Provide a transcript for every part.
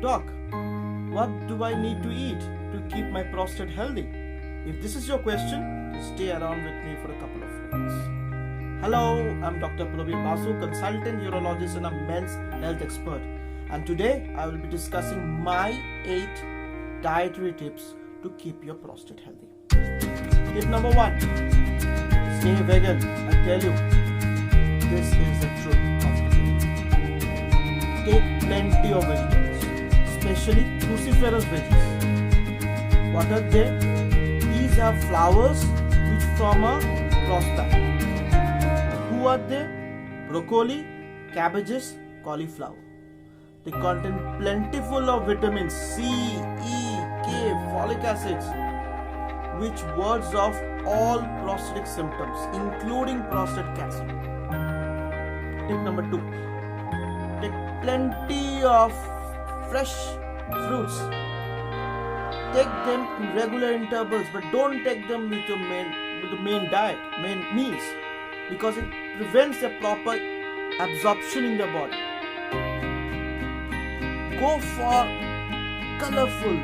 Doc, what do I need to eat to keep my prostate healthy? If this is your question, stay around with me for a couple of minutes. Hello, I'm Dr. Prabir Basu, consultant urologist and a men's health expert. And today I will be discussing my 8 dietary tips to keep your prostate healthy. Tip number 1, stay vegan. I tell you, this is the truth of the game. Take plenty of vegetables, especially cruciferous veggies. What are they? These have flowers which form a cross patch. Who are they? Broccoli, cabbages, cauliflower. They contain plentiful of vitamins C, E, K, folic acids, which wards off all prostatic symptoms, including prostate cancer. Tip number 2, take plenty of fresh fruits. Take them in regular intervals, but don't take them with the main diet, main meals, because it prevents the proper absorption in the body. Go for colorful,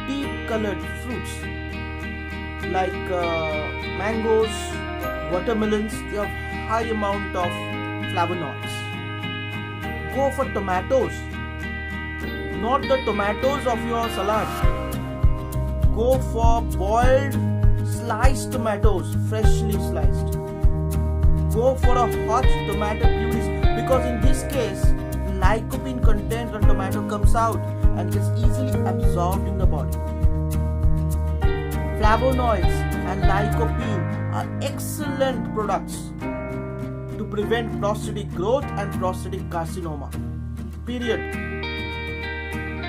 deep colored fruits like mangoes, watermelons. They have high amount of flavonoids. Go for tomatoes, not the tomatoes of your salad. Go for boiled sliced tomatoes, freshly sliced. Go for a hot tomato puree, because in this case lycopene content on tomato comes out and gets easily absorbed in the body. Flavonoids and lycopene are excellent products to prevent prostatic growth and prostatic carcinoma. Period.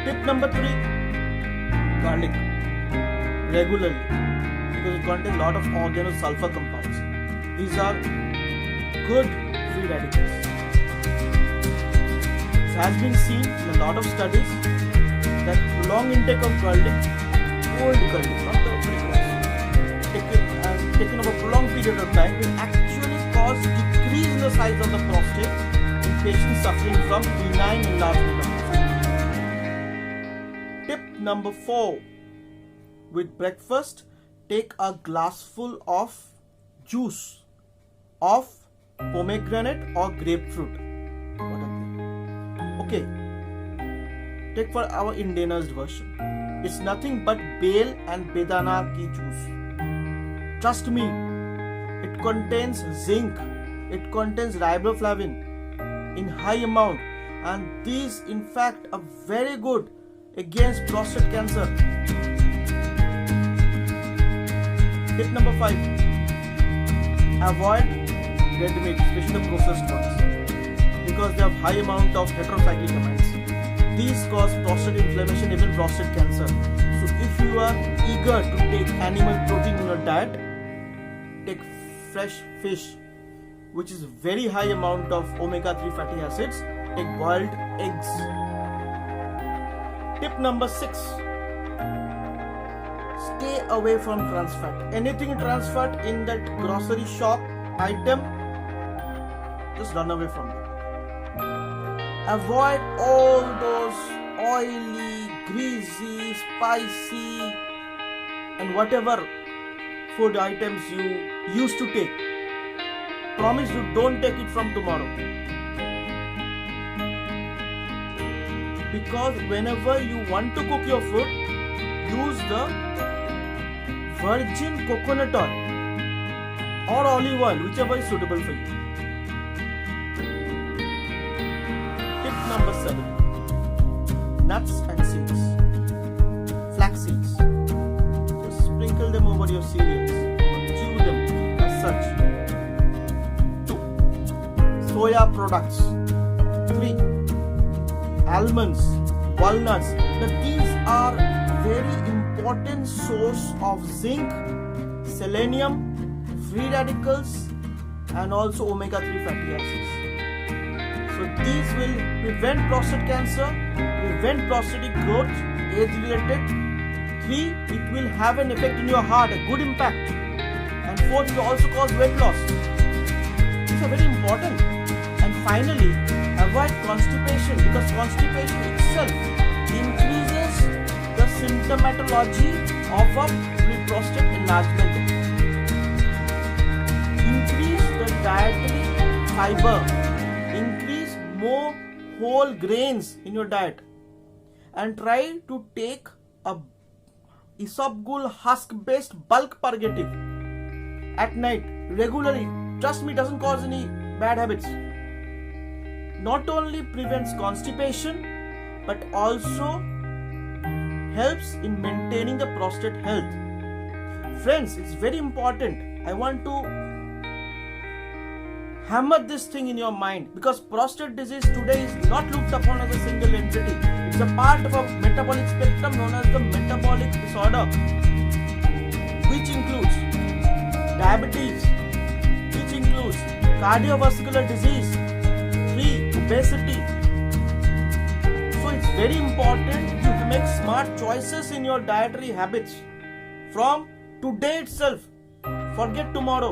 Tip number 3, garlic regularly, because it contains a lot of organosulfur compounds. These are good free radicals. It has been seen in a lot of studies that prolonged intake of garlic, cold garlic, not the fresh ones, taken over a prolonged period of time will actually cause decrease in the size of the prostate in patients suffering from benign enlargement of prostate. Tip number 4, with breakfast, take a glassful of juice of pomegranate or grapefruit. What are they? Okay, take for our Indianized version. It's nothing but bale and bedana ki juice. Trust me, it contains zinc, it contains riboflavin in high amount, and these in fact are very good against prostate cancer. Tip number 5, avoid red meat, especially the processed ones, because they have high amount of heterocyclic amines. These cause prostate inflammation, even prostate cancer. So if you are eager to take animal protein in your diet, take fresh fish, which is very high amount of omega-3 fatty acids. Take boiled eggs. Tip number 6, stay away from trans fat. Anything trans fat in that grocery shop item, just run away from them. Avoid all those oily, greasy, spicy and whatever food items you used to take. Promise you don't take it from tomorrow. Because whenever you want to cook your food, use the virgin coconut oil or olive oil, whichever is suitable for you. Tip number 7, nuts and seeds. Flax seeds. Just sprinkle them over your cereals or chew them as such. 2, soya products. 3, almonds, walnuts. Now these are very important source of zinc, selenium, free radicals and also omega-3 fatty acids. So these will prevent prostate cancer, prevent prostatic growth, age-related. 3, it will have an effect in your heart, a good impact. And 4, it will also cause weight loss. These are very important. And finally, avoid constipation, because constipation itself symptomatology of a prostate enlargement. Increase the dietary fiber. Increase more whole grains in your diet. And try to take a isabgol husk based bulk purgative at night regularly. Trust me, it doesn't cause any bad habits. Not only prevents constipation but also helps in maintaining the prostate health. Friends, it's very important. I want to hammer this thing in your mind, because prostate disease today is not looked upon as a single entity. It's a part of a metabolic spectrum known as the metabolic disorder, which includes diabetes, which includes cardiovascular disease, 3. obesity. So it's very important you to make smart choices in your dietary habits from today itself. Forget tomorrow.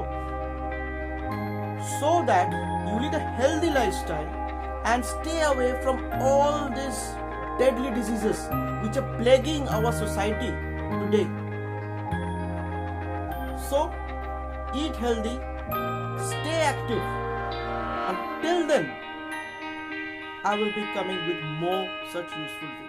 So that you lead a healthy lifestyle and stay away from all these deadly diseases which are plaguing our society today. So, eat healthy, stay active. Until then, I will be coming with more such useful videos.